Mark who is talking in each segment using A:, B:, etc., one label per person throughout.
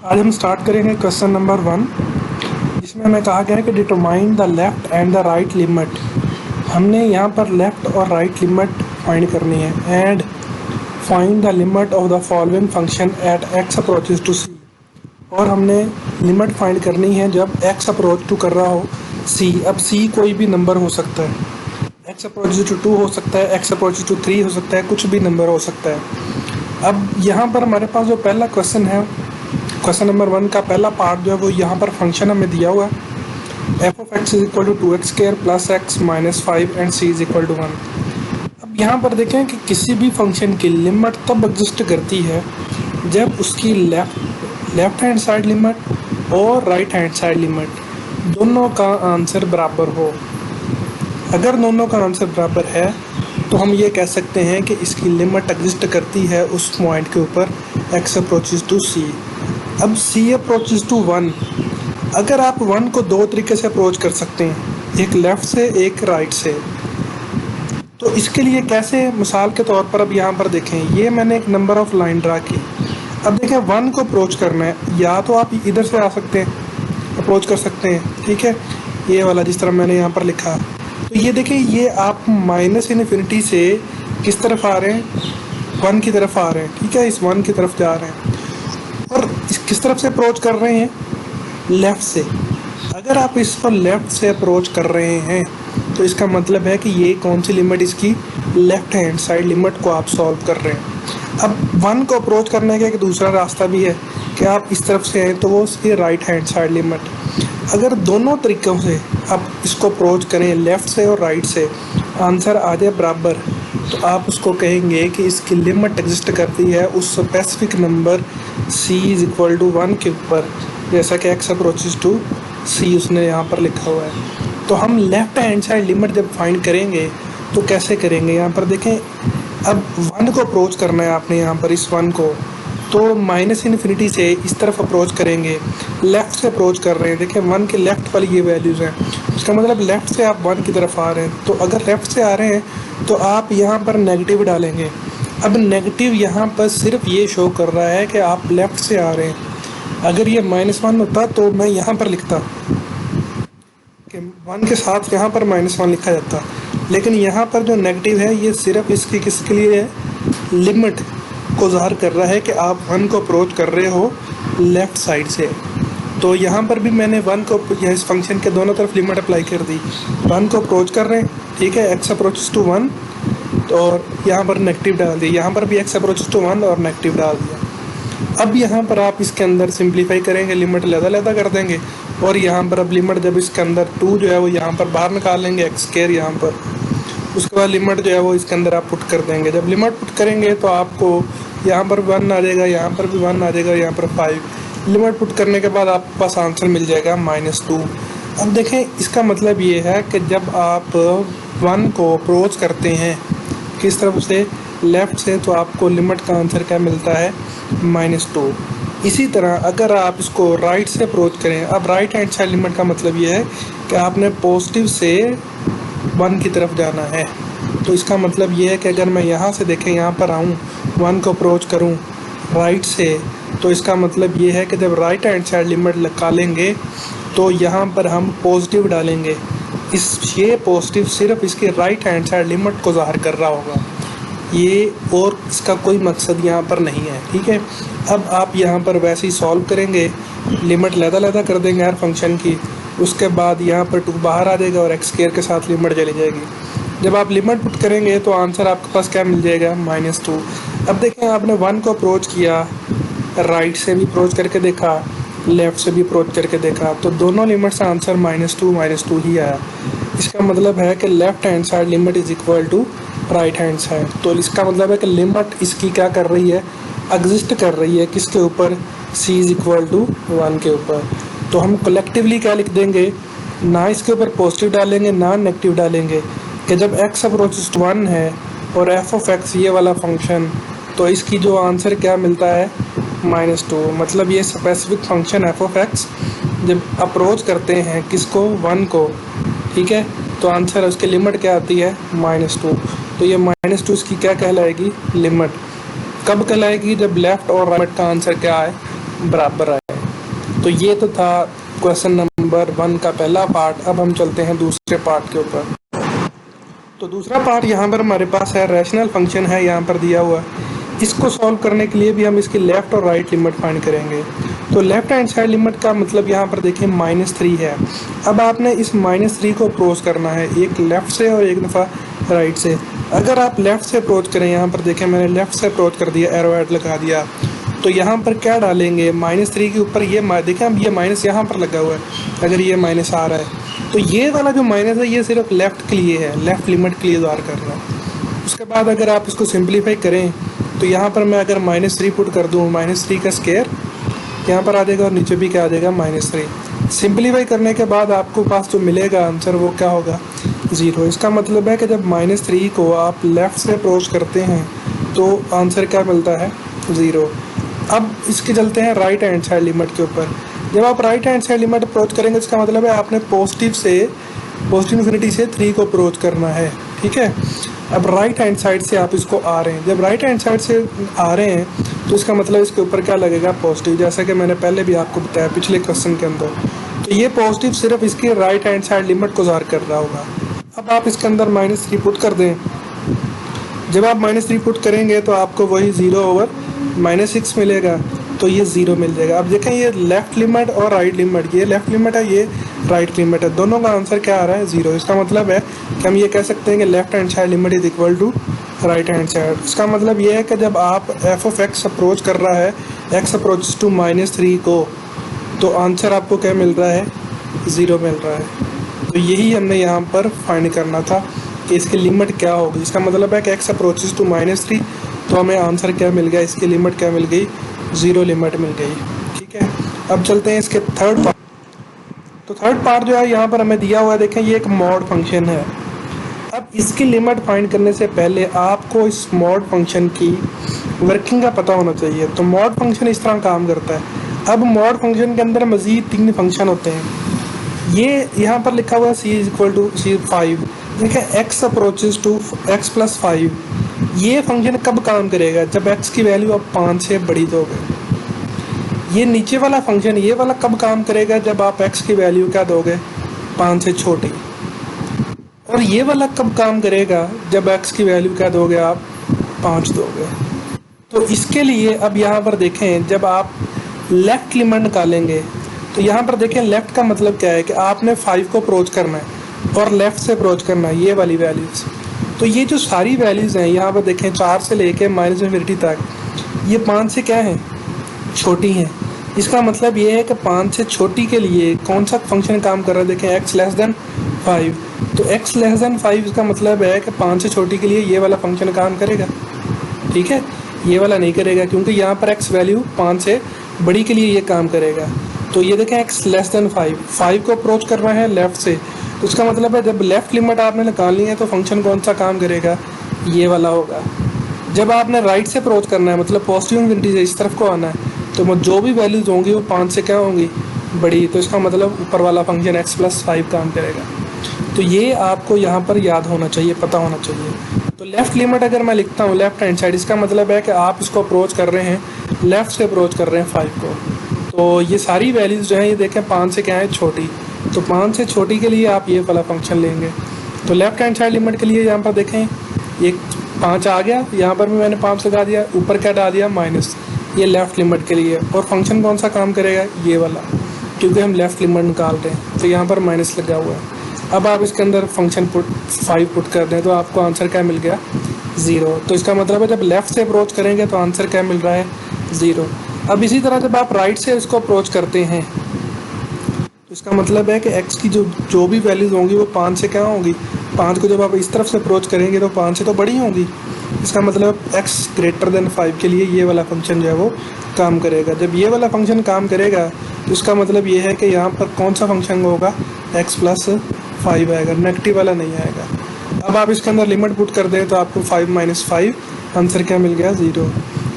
A: आज हम स्टार्ट करेंगे क्वेश्चन नंबर 1, जिसमें हमें कहा गया है कि determine the left and the right limit. हमने यहाँ पर लेफ़्ट और राइट लिमिट फाइंड करनी है and find the limit of the following function at x approaches to c। और हमने लिमिट फाइंड करनी है जब x अप्रोच टू कर रहा हो c। अब c कोई भी नंबर हो सकता है, x अप्रोचेस टू 2 हो सकता है, x अप्रोचेस टू 3 हो सकता है, कुछ भी नंबर हो सकता है। अब यहाँ पर हमारे पास जो पहला क्वेश्चन है, क्वेश्चन नंबर 1 का पहला पार्ट जो है वो यहाँ पर फंक्शन हमें दिया हुआ है f of x is equal to 2x square plus x minus 5 and c is equal to 1। अब यहाँ पर देखें कि किसी भी फंक्शन की लिमिट तब एग्जिस्ट करती है जब उसकी लेफ्ट हैंड साइड लिमिट और राइट हैंड साइड लिमिट दोनों का आंसर बराबर हो। अगर दोनों का आंसर बराबर है तो हम ये कह सकते हैं कि इसकी लिमिट एग्जिस्ट करती है उस पॉइंट के ऊपर x अप्रोचेस टू c। अब c अप्रोचेस टू 1, अगर आप 1 को दो तरीके से अप्रोच कर सकते हैं, एक लेफ़्ट से एक राइट से। तो इसके लिए कैसे, मिसाल के तौर पर अब यहाँ पर देखें, ये मैंने एक नंबर ऑफ लाइन ड्रा की। अब देखें 1 को अप्रोच करना है, या तो आप इधर से आ सकते हैं, अप्रोच कर सकते हैं, ठीक है, ये वाला जिस तरह मैंने यहाँ पर लिखा। तो ये देखें, ये आप माइनस इन्फिनिटी से किस तरफ आ रहे हैं, 1 की तरफ आ रहे हैं, ठीक है, इस 1 की तरफ जा रहे हैं। और किस तरफ से अप्रोच कर रहे हैं, लेफ़्ट से। अगर आप इस पर लेफ़्ट से अप्रोच कर रहे हैं तो इसका मतलब है कि ये कौन सी लिमिट, इसकी लेफ़्ट हैंड साइड लिमिट को आप सॉल्व कर रहे हैं। अब 1 को अप्रोच करने का एक दूसरा रास्ता भी है कि आप इस तरफ से आए तो वो उसकी राइट हैंड साइड लिमिट। अगर दोनों तरीक़ों से आप इसको अप्रोच करें, लेफ़्ट से और राइट से, आंसर आ जाए बराबर, तो आप उसको कहेंगे कि इसकी लिमिट एग्जिस्ट करती है उस specific number c is equal to 1 के ऊपर, जैसा कि x अप्रोचेस टू c उसने यहाँ पर लिखा हुआ है। तो हम लेफ़्ट हैंड साइड लिमिट जब फाइंड करेंगे तो कैसे करेंगे, यहाँ पर देखें, अब 1 को अप्रोच करना है आपने, यहाँ पर इस 1 को, तो माइनस इन्फिनिटी से इस तरफ अप्रोच करेंगे, लेफ़्ट से अप्रोच कर रहे हैं। देखिए 1 के लेफ़्ट वाली ये वैल्यूज़ हैं, इसका मतलब लेफ़्ट से आप 1 की तरफ आ रहे हैं। तो अगर लेफ़्ट से आ रहे हैं तो आप यहाँ पर नेगेटिव डालेंगे। अब नेगेटिव यहाँ पर सिर्फ ये शो कर रहा है कि आप लेफ़्ट से आ रहे हैं। अगर ये -1 होता तो मैं यहाँ पर लिखता कि 1 के साथ यहाँ पर -1 लिखा जाता, लेकिन यहाँ पर जो नेगेटिव है ये सिर्फ इसकी किसके लिए है, लिमिट को ज़ाहिर कर रहा है कि आप 1 को अप्रोच कर रहे हो लेफ़्ट साइड से। तो यहाँ पर भी मैंने 1 को, इस फंक्शन के दोनों तरफ लिमिट अप्लाई कर दी। 1 को अप्रोच कर रहे हैं, ठीक है, x अप्रोचेस टू 1, और यहाँ पर नेगेटिव डाल दिया, यहाँ पर भी x अप्रोचेस टू 1 और नेगेटिव डाल दिया। अब यहाँ पर आप इसके अंदर सिंप्लीफाई करेंगे, लिमिट लैदा कर देंगे, और यहाँ पर अब लिमिट जब इसके अंदर 2 जो है वो यहाँ पर बाहर निकाल लेंगे, x स्क्वायर यहाँ पर, उसके बाद लिमिट जो है वो इसके अंदर आप पुट कर देंगे। जब लिमिट पुट करेंगे तो आपको यहाँ पर 1 आ जाएगा, यहाँ पर भी 1 आ जाएगा, यहाँ पर 5। लिमिट पुट करने के बाद आपके पास आंसर मिल जाएगा -2। अब देखें, इसका मतलब ये है कि जब आप 1 को अप्रोच करते हैं किस तरफ से, लेफ़्ट से, तो आपको लिमिट का आंसर क्या मिलता है, -2। इसी तरह अगर आप इसको राइट से अप्रोच करें, अब राइट हैंड साइड लिमिट का मतलब ये है कि आपने पॉजिटिव से 1 की तरफ जाना है। तो इसका मतलब ये है कि अगर मैं यहाँ से देखें, यहाँ पर आऊँ, 1 को अप्रोच करूँ राइट से, तो इसका मतलब ये है कि जब राइट हैंड साइड लिमिट निकालेंगे तो यहाँ पर हम पॉजिटिव डालेंगे। ये पॉजिटिव सिर्फ इसके राइट हैंड साइड लिमिट को ज़ाहिर कर रहा होगा, ये और इसका कोई मकसद यहाँ पर नहीं है, ठीक है। अब आप यहाँ पर वैसे ही सॉल्व करेंगे, लिमिट लैदा कर देंगे हर फंक्शन की, उसके बाद यहाँ पर 2 बाहर आ जाएगा और x स्क्वायर के साथ लिमिट चली जाएगी। जब आप लिमिट पुट करेंगे तो आंसर आपके पास क्या मिल जाएगा, -2। अब देखें, आपने 1 को अप्रोच किया, राइट से भी अप्रोच करके देखा, लेफ़्ट से भी अप्रोच करके देखा, तो दोनों लिमिट से आंसर -2 ही आया। इसका मतलब है कि left hand side limit is equal to right hand side. तो इसका मतलब है कि लिमिट इसकी क्या कर रही है, एग्जिस्ट कर रही है किसके ऊपर, c इज़ इक्वल टू 1 के ऊपर। तो हम कलेक्टिवली क्या लिख देंगे, ना इसके ऊपर पॉजिटिव डालेंगे ना नेगेटिव डालेंगे, कि जब x अप्रोचेस टू 1 है और f ऑफ x ये वाला फंक्शन, तो इसकी जो आंसर क्या मिलता है, -2। मतलब ये specific function f of x जब अप्रोच करते हैं किसको, 1 को, ठीक है, तो आंसर उसकी लिमिट क्या आती है, -2। तो ये -2 इसकी क्या कहलाएगी, लिमिट। कब कहलाएगी, जब लेफ़्ट और राइट का आंसर क्या आए, बराबर आए। तो ये तो था क्वेश्चन नंबर 1 का पहला पार्ट। अब हम चलते हैं दूसरे पार्ट के ऊपर। तो दूसरा पार्ट यहाँ पर हमारे पास है, रैशनल फंक्शन है यहाँ पर दिया हुआ। इसको सॉल्व करने के लिए भी हम इसकी लेफ़्ट और राइट लिमिट फाइंड करेंगे। तो लेफ्ट हैंड साइड लिमिट का मतलब यहाँ पर देखिए -3 है। अब आपने इस -3 को अप्रोच करना है, एक लेफ़्ट से और एक दफ़ा राइट से। अगर आप लेफ़्ट से अप्रोच करें, यहाँ पर देखें मैंने लेफ़्ट से अप्रोच कर दिया, एरो हेड लगा दिया, तो यहाँ पर क्या डालेंगे, -3 के ऊपर ये देखें, अब ये माइनस यहाँ पर लगा हुआ है। अगर ये माइनस आ रहा है तो ये वाला जो माइनस है ये सिर्फ लेफ़्ट के लिए है, लेफ़्ट लिमिट के लिए द्वार कर रहा है। उसके बाद अगर आप इसको सिंप्लीफाई करें तो यहाँ पर मैं अगर -3 पुट कर दूँ, -3 का स्क्वायर यहाँ पर आ जाएगा और नीचे भी क्या आ जाएगा, -3। सिंप्लीफाई करने के बाद आपको पास जो मिलेगा आंसर वो क्या होगा, 0। इसका मतलब है कि जब -3 को आप लेफ़्ट से अप्रोच करते हैं तो आंसर क्या मिलता है, 0। अब इसके चलते हैं राइट हैंड साइड लिमिट के ऊपर। जब आप right hand side limit approach करेंगे इसका मतलब है आपने पॉजिटिव इन्फिनिटी से 3 को अप्रोच करना है, ठीक है। अब राइट हैंड साइड से आप इसको आ रहे हैं, जब राइट हैंड साइड से आ रहे हैं तो इसका मतलब इसके ऊपर क्या लगेगा, पॉजिटिव, जैसा कि मैंने पहले भी आपको बताया पिछले क्वेश्चन के अंदर। तो ये पॉजिटिव सिर्फ इसकी राइट हैंड साइड लिमिट को ज़ाहिर कर रहा होगा। अब आप इसके अंदर -3 पुट कर दें। जब आप -3 पुट करेंगे तो आपको वही 0/-6 मिलेगा, तो ये 0 मिल जाएगा। अब देखें ये लेफ़्ट लिमिट और राइट लिमिट, ये लेफ़्ट लिमिट है, ये राइट लिमिट है, दोनों का आंसर क्या आ रहा है, 0। इसका मतलब है कि हम ये कह सकते हैं कि left hand side limit is equal to right hand side. इसका मतलब ये है कि जब आप f(x) अप्रोच कर रहा है, x अप्रोच टू -3 को, तो आंसर आपको क्या मिल रहा है, 0 मिल रहा है। तो यही हमने यहाँ पर फाइंड करना था कि इसकी लिमिट क्या होगी। इसका मतलब है कि x अप्रोचेस टू -3, तो हमें आंसर क्या मिल गया, इसकी लिमिट क्या मिल गई, 0 लिमिट मिल गई, ठीक है। अब चलते हैं इसके थर्ड पार्ट। तो थर्ड पार्ट जो है यहाँ पर हमें दिया हुआ है, देखें ये एक मॉड फंक्शन है। अब इसकी लिमिट फाइंड करने से पहले आपको इस मॉड फंक्शन की वर्किंग का पता होना चाहिए। तो मॉड फंक्शन इस तरह काम करता है। अब मॉड फंक्शन के अंदर मज़ीद 3 फंक्शन होते हैं। ये यहाँ पर लिखा हुआ है c=5। देखें x अप्रोचेस टू x + 5, ये फंक्शन कब काम करेगा, जब x की वैल्यू अब 5 से बड़ी दोगे। ये नीचे वाला फंक्शन ये वाला कब काम करेगा, जब आप x की वैल्यू क्या दोगे, 5 से छोटी। और ये वाला कब काम करेगा, जब x की वैल्यू क्या दोगे, आप 5 दोगे। तो इसके लिए अब यहाँ पर देखें, जब आप लेफ़्ट लिमिट निकालेंगे तो यहाँ पर देखें लेफ़्ट का मतलब क्या है कि आपने 5 को अप्रोच करना है और लेफ़्ट से अप्रोच करना है, ये वाली वैल्यूज़। तो ये जो सारी वैल्यूज़ हैं यहाँ पर देखें 4 से लेके -∞ तक, ये 5 से क्या है, छोटी हैं। इसका मतलब ये है कि 5 से छोटी के लिए कौन सा फंक्शन काम कर रहा है, देखें x<5। तो x<5 इसका मतलब है कि 5 से छोटी के लिए ये वाला फंक्शन काम करेगा, ठीक है। ये वाला नहीं करेगा क्योंकि यहाँ पर x वैल्यू 5 से बड़ी के लिए ये काम करेगा। तो ये देखें x<5 को अप्रोच कर रहा है लेफ़्ट से, तो इसका मतलब है जब लेफ़्ट लिमिट आपने निकालनी है तो फंक्शन कौन सा काम करेगा, ये वाला होगा। जब आपने राइट से अप्रोच करना है, मतलब पॉजिटिव इन्फिनिटी से इस तरफ को आना है, तो जो भी वैल्यूज़ होंगी वो 5 से क्या होंगी, बड़ी। तो इसका मतलब ऊपर वाला फंक्शन x+5 काम करेगा। तो ये आपको यहाँ पर याद होना चाहिए, पता होना चाहिए। तो लेफ़्ट लिमिट अगर मैं लिखता हूँ लेफ़्ट हैंड साइड, इसका मतलब है कि आप इसको अप्रोच कर रहे हैं, लेफ़्ट से अप्रोच कर रहे हैं 5 को। तो ये सारी वैल्यूज़ जो हैं ये देखें 5 से क्या है, छोटी। तो 5 से छोटी के लिए आप ये वाला फंक्शन लेंगे। तो लेफ़्ट हैंड साइड लिमिट के लिए यहाँ पर देखें एक 5 आ गया, यहाँ पर भी मैंने 5 लगा दिया, ऊपर क्या डाल दिया, माइनस, ये लेफ़्ट लिमिट के लिए। और फंक्शन कौन सा काम करेगा, ये वाला, क्योंकि हम लेफ़्ट लिमिट निकाल रहे हैं, तो यहाँ पर माइनस लगा हुआ है। अब आप इसके अंदर फंक्शन 5 पुट कर दें तो आपको आंसर क्या मिल गया, 0। तो इसका मतलब है जब लेफ़्ट से अप्रोच करेंगे तो आंसर क्या मिल रहा है, 0। अब इसी तरह जब आप राइट से इसको अप्रोच करते हैं तो इसका मतलब है कि x की जो भी वैल्यूज़ होंगी वो 5 से क्या होंगी, 5 को जब आप इस तरफ से अप्रोच करेंगे तो 5 से तो बड़ी होंगी। इसका मतलब x>5 के लिए ये वाला फंक्शन जो है वो काम करेगा। जब ये वाला फंक्शन काम करेगा तो इसका मतलब ये है कि यहाँ पर कौन सा फंक्शन होगा, x+5 आएगा, नेगेटिव वाला नहीं आएगा। अब आप इसके अंदर लिमिट पुट कर दें तो आपको 5 - 5 आंसर क्या मिल गया, 0।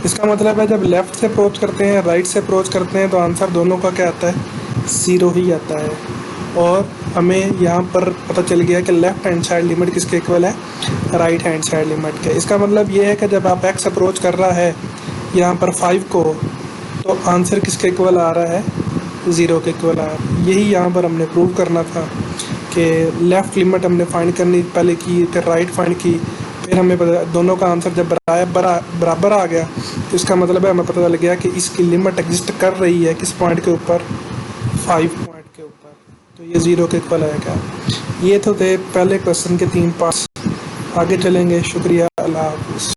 A: इसका मतलब है जब लेफ़्ट से अप्रोच करते हैं, राइट से अप्रोच करते हैं तो आंसर दोनों का क्या आता है, 0 ही आता है। और हमें यहाँ पर पता चल गया कि लेफ़्ट हैंड साइड लिमिट किसके इक्वल है, राइट हैंड साइड लिमिट के। इसका मतलब ये है कि जब आप x अप्रोच कर रहा है यहाँ पर 5 को, तो आंसर किसके इक्वल आ रहा है, ज़ीरो के इक्वल आया। यही यहाँ पर हमने प्रूव करना था कि लेफ़्ट लिमिट हमने फाइंड करनी पहले की, फिर राइट फाइंड की, फिर हमें पता दोनों का आंसर जब बराबर आ गया तो इसका मतलब है हमें पता चल गया कि इसकी लिमिट एग्जिस्ट कर रही है किस पॉइंट के ऊपर, 5 पॉइंट के ऊपर। तो ये ज़ीरो के इक्वल आएगा। ये तो थे पहले क्वेश्चन के 3 पार्ट्स। आगे चलेंगे। शुक्रिया, अल्लाह हाफ़िज़।